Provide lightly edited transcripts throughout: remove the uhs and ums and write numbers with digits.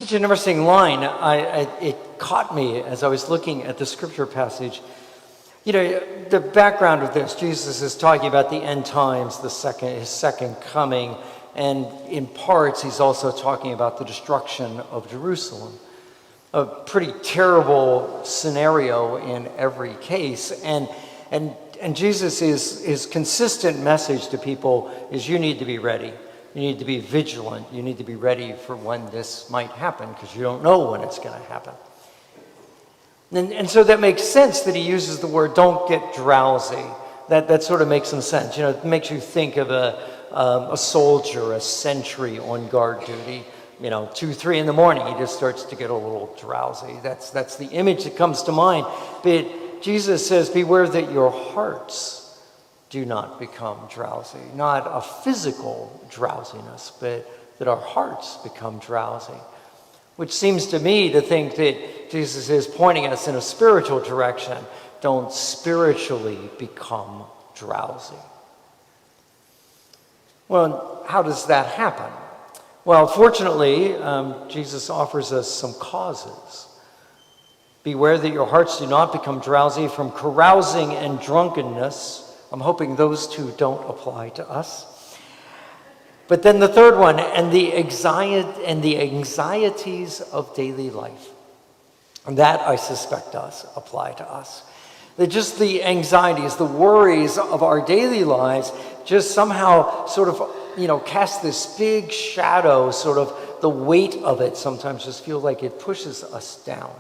Such an interesting line. It caught me as I was looking at the scripture passage. You know, the background of this, Jesus is talking about the end times, his second coming, and in parts he's also talking about the destruction of Jerusalem. A pretty terrible scenario in every case, and Jesus' his consistent message to people is you need to be ready. You need to be vigilant. You need to be ready for when this might happen because you don't know when it's going to happen. And so that makes sense that he uses the word don't get drowsy. That sort of makes some sense. You know, it makes you think of a soldier, a sentry on guard duty. You know, 2, 3 in the morning, he just starts to get a little drowsy. That's the image that comes to mind. But Jesus says, beware that your hearts do not become drowsy. Not a physical drowsiness, but that our hearts become drowsy. Which seems to me to think that Jesus is pointing us in a spiritual direction. Don't spiritually become drowsy. Well, how does that happen? Well, fortunately, Jesus offers us some causes. Beware that your hearts do not become drowsy from carousing and drunkenness. I'm hoping those two don't apply to us. But then the third one, and the anxieties of daily life. And that, I suspect, does apply to us. That just the anxieties, the worries of our daily lives just somehow sort of, cast this big shadow, sort of the weight of it sometimes just feel like it pushes us down.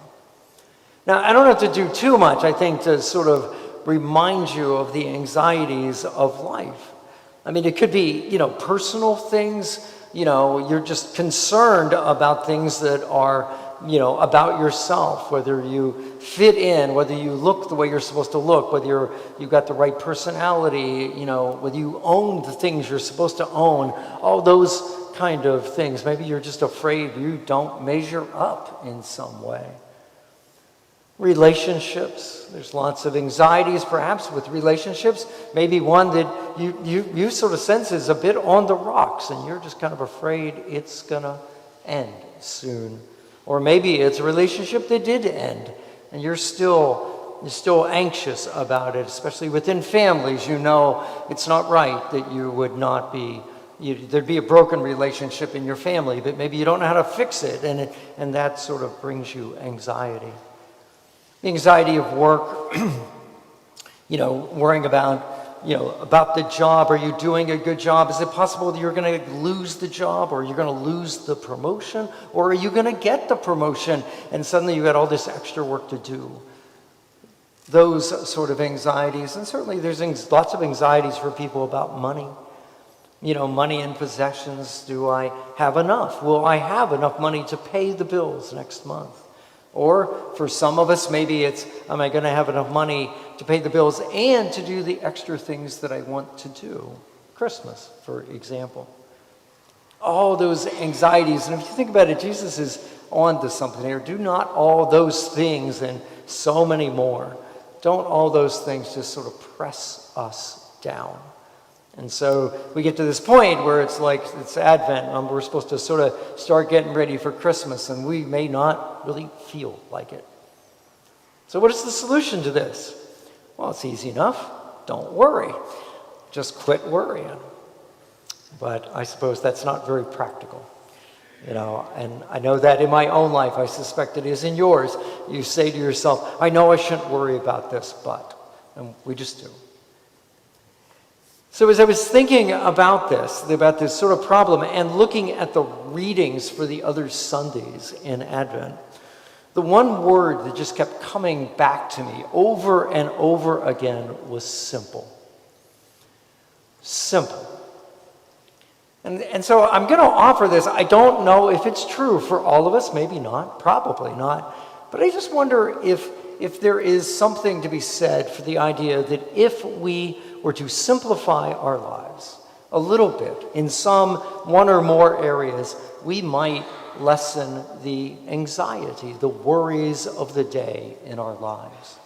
Now, I don't have to do too much, I think, to sort of remind you of the anxieties of life. I mean, it could be, personal things, you're just concerned about things that are, about yourself, whether you fit in, whether you look the way you're supposed to look, whether you've got the right personality, whether you own the things you're supposed to own, all those kind of things. Maybe you're just afraid you don't measure up in some way. Relationships, there's lots of anxieties perhaps with relationships. Maybe one that you sort of sense is a bit on the rocks and you're just kind of afraid it's gonna end soon. Or maybe it's a relationship that did end and you're still anxious about it, especially within families. It's not right that you would not be, there'd be a broken relationship in your family, but maybe you don't know how to fix it, and that sort of brings you anxiety. The anxiety of work, worrying about the job. Are you doing a good job? Is it possible that you're going to lose the job, or you're going to lose the promotion, or are you going to get the promotion and suddenly you got all this extra work to do? Those sort of anxieties, and certainly there's lots of anxieties for people about money. Money and possessions. Do I have enough? Will I have enough money to pay the bills next month? Or for some of us, maybe it's, am I going to have enough money to pay the bills and to do the extra things that I want to do? Christmas, for example. All those anxieties, and if you think about it, Jesus is on to something here. Do not all those things and so many more. Don't all those things just sort of press us down. And so we get to this point where it's like it's Advent and we're supposed to sort of start getting ready for Christmas and we may not really feel like it. So what is the solution to this? Well, it's easy enough. Don't worry. Just quit worrying. But I suppose that's not very practical. And I know that in my own life, I suspect it is in yours. You say to yourself, I know I shouldn't worry about this, but, and we just do. So as I was thinking about this sort of problem and looking at the readings for the other Sundays in Advent, the one word that just kept coming back to me over and over again was simple. Simple. And so I'm going to offer this. I don't know if it's true for all of us, maybe not, probably not. But I just wonder if there is something to be said for the idea that if we were to simplify our lives a little bit in some one or more areas, we might lessen the anxiety, the worries of the day in our lives.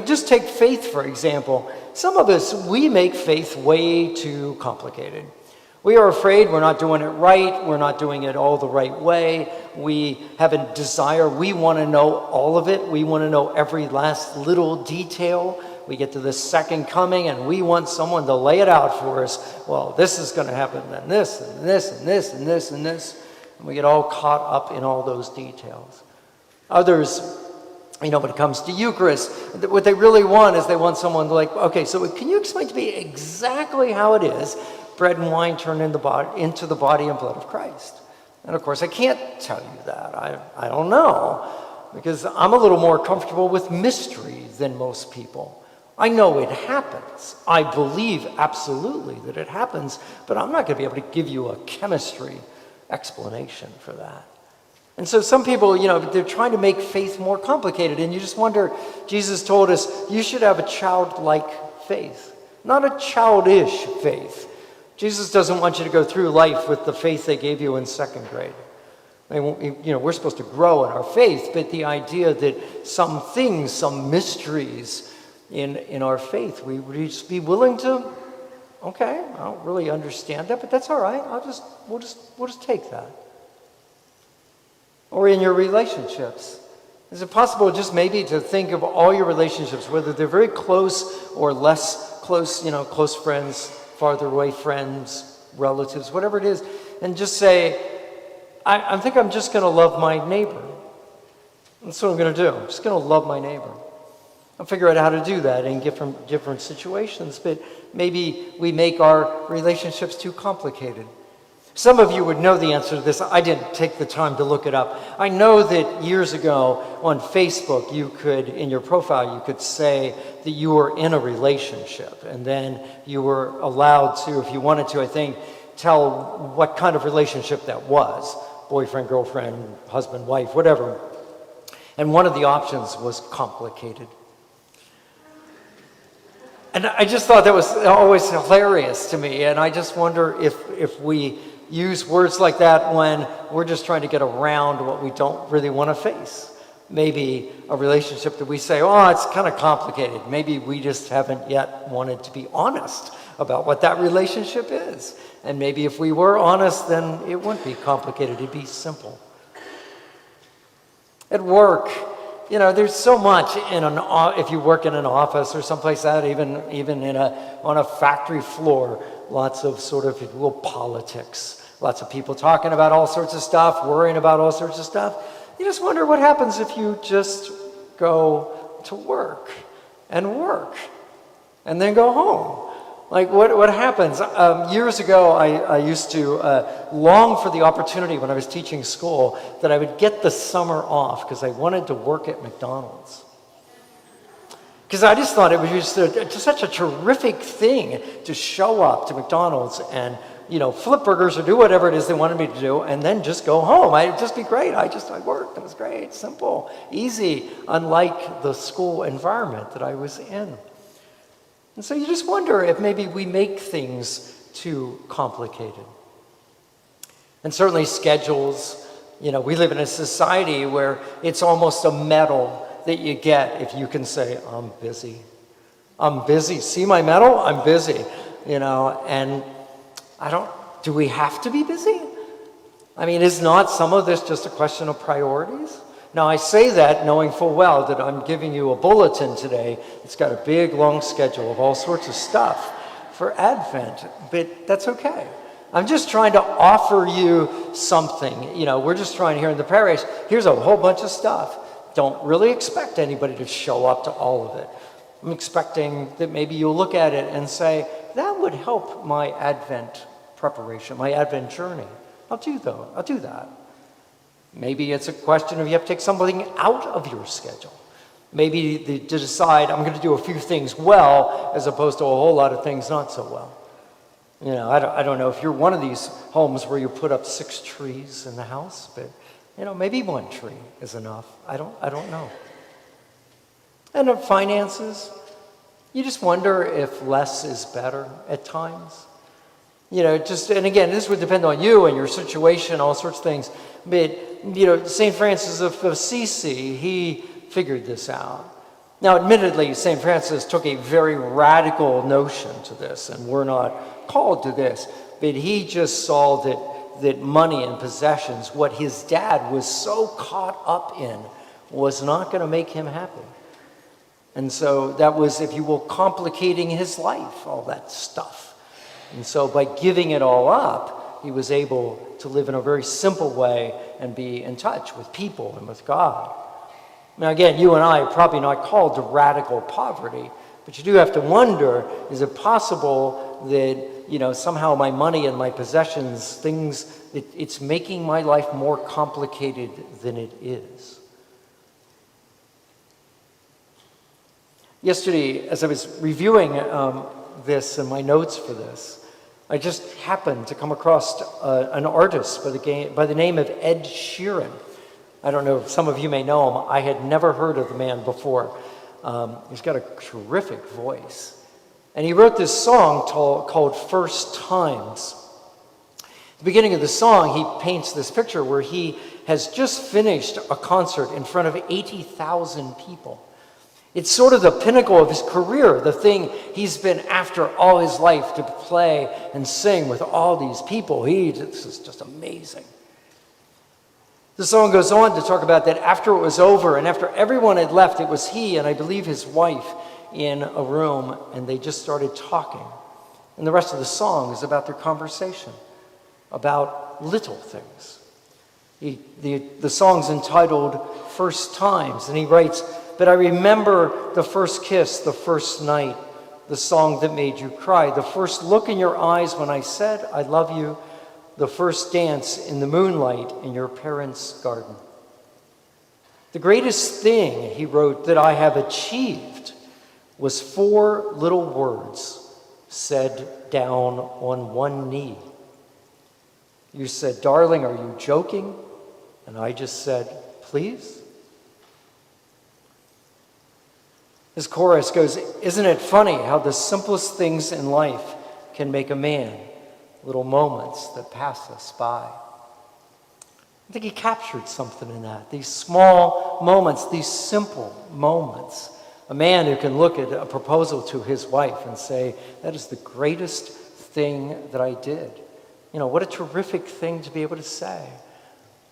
Just take faith, for example. Some of us, we make faith way too complicated. We are afraid we're not doing it right, we're not doing it all the right way. We have a desire, we want to know all of it. We want to know every last little detail. We get to the second coming and we want someone to lay it out for us. Well, this is going to happen, and this, and this, and this, and this, and this. And we get all caught up in all those details. Others, when it comes to Eucharist, what they really want is they want someone like, okay, so can you explain to me exactly how it is bread and wine turned into the body and blood of Christ? And of course, I can't tell you that. I don't know, because I'm a little more comfortable with mystery than most people. I know it happens. I believe absolutely that it happens, but I'm not going to be able to give you a chemistry explanation for that. And so some people, they're trying to make faith more complicated, and you just wonder, Jesus told us you should have a childlike faith, not a childish faith. Jesus doesn't want you to go through life with the faith they gave you in second grade. We're supposed to grow in our faith, but the idea that some things, some mysteries in our faith, we would just be willing to, okay, I don't really understand that, but that's all right. We'll just take that. Or in your relationships. Is it possible just maybe to think of all your relationships, whether they're very close or less close, close friends, farther away friends, relatives, whatever it is, and just say, I think I'm just going to love my neighbor. That's what I'm going to do. I'm just going to love my neighbor. I'll figure out how to do that in different situations, but maybe we make our relationships too complicated. Some of you would know the answer to this. I didn't take the time to look it up. I know that years ago on Facebook, you could, in your profile, you could say that you were in a relationship, and then you were allowed to, if you wanted to, I think, tell what kind of relationship that was. Boyfriend, girlfriend, husband, wife, whatever. And one of the options was complicated. And I just thought that was always hilarious to me, and I just wonder if we use words like that when we're just trying to get around what we don't really want to face. Maybe a relationship that we say, oh, it's kind of complicated. Maybe we just haven't yet wanted to be honest about what that relationship is. And maybe if we were honest, then it wouldn't be complicated, it'd be simple. At work, there's so much if you work in an office or someplace like that, even on a factory floor, lots of sort of, if you will, politics. Lots of people talking about all sorts of stuff, worrying about all sorts of stuff. You just wonder what happens if you just go to work and then go home. Like what happens? Years ago, I used to long for the opportunity when I was teaching school that I would get the summer off because I wanted to work at McDonald's. Because I just thought it was just such a terrific thing to show up to McDonald's and flip burgers or do whatever it is they wanted me to do, and then just go home. It'd just be great. I worked. It was great, simple, easy, unlike the school environment that I was in. And so you just wonder if maybe we make things too complicated. And certainly schedules. We live in a society where it's almost a medal that you get if you can say, I'm busy. I'm busy. See my medal? I'm busy. And do we have to be busy? I mean, is not some of this just a question of priorities? Now, I say that knowing full well that I'm giving you a bulletin today. It's got a big, long schedule of all sorts of stuff for Advent, but that's okay. I'm just trying to offer you something. We're just trying here in the parish, here's a whole bunch of stuff. Don't really expect anybody to show up to all of it. I'm expecting that maybe you'll look at it and say, that would help my Advent preparation, my Advent journey. I'll do that. Maybe it's a question of you have to take something out of your schedule. Maybe to decide I'm going to do a few things well as opposed to a whole lot of things not so well. I don't know if you're one of these homes where you put up 6 trees in the house, but maybe 1 tree is enough. I don't know. And of finances, you just wonder if less is better at times. And again, this would depend on you and your situation, all sorts of things. But, St. Francis of Assisi, he figured this out. Now, admittedly, St. Francis took a very radical notion to this, and we're not called to this, but he just saw that money and possessions, what his dad was so caught up in, was not going to make him happy. And so that was, if you will, complicating his life, all that stuff. And so by giving it all up, he was able to live in a very simple way and be in touch with people and with God. Now again, you and I are probably not called to radical poverty, but you do have to wonder, is it possible that, somehow my money and my possessions, it's making my life more complicated than it is? Yesterday, as I was reviewing this and my notes for this, I just happened to come across an artist by the name of Ed Sheeran. I don't know if some of you may know him. I had never heard of the man before. He's got a terrific voice. And he wrote this song called First Times. At the beginning of the song, he paints this picture where he has just finished a concert in front of 80,000 people. It's sort of the pinnacle of his career, the thing he's been after all his life, to play and sing with all these people. This is just amazing. The song goes on to talk about that after it was over and after everyone had left, it was he and I believe his wife in a room, and they just started talking. And the rest of the song is about their conversation, about little things. The song's entitled First Times, and he writes, "But I remember the first kiss, the first night, the song that made you cry, the first look in your eyes when I said I love you, the first dance in the moonlight in your parents' garden. The greatest thing," he wrote, "that I have achieved was 4 little words said down on one knee. You said, 'Darling, are you joking?' And I just said, 'Please?'" His chorus goes, "Isn't it funny how the simplest things in life can make a man, little moments that pass us by?" I think he captured something in that. These small moments, these simple moments. A man who can look at a proposal to his wife and say, "That is the greatest thing that I did." What a terrific thing to be able to say,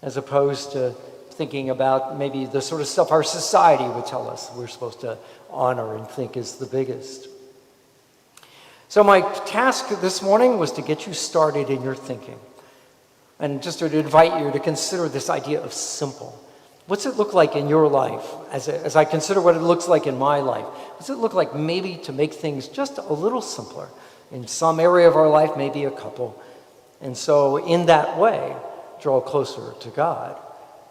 as opposed to thinking about maybe the sort of stuff our society would tell us we're supposed to honor and think is the biggest. So my task this morning was to get you started in your thinking, and just to invite you to consider this idea of simple. What's it look like in your life as I consider what it looks like in my life? What's it look like maybe to make things just a little simpler? In some area of our life, maybe a couple. And so in that way, draw closer to God.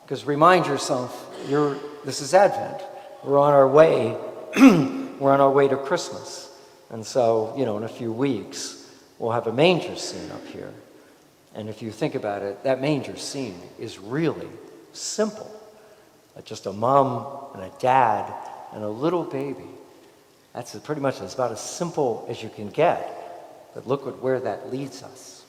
Because remind yourself, this is Advent. We're on our way. We're on our way to Christmas. And so, in a few weeks, we'll have a manger scene up here. And if you think about it, that manger scene is really simple. Just a mom and a dad and a little baby. That's pretty much about as simple as you can get. But look at where that leads us.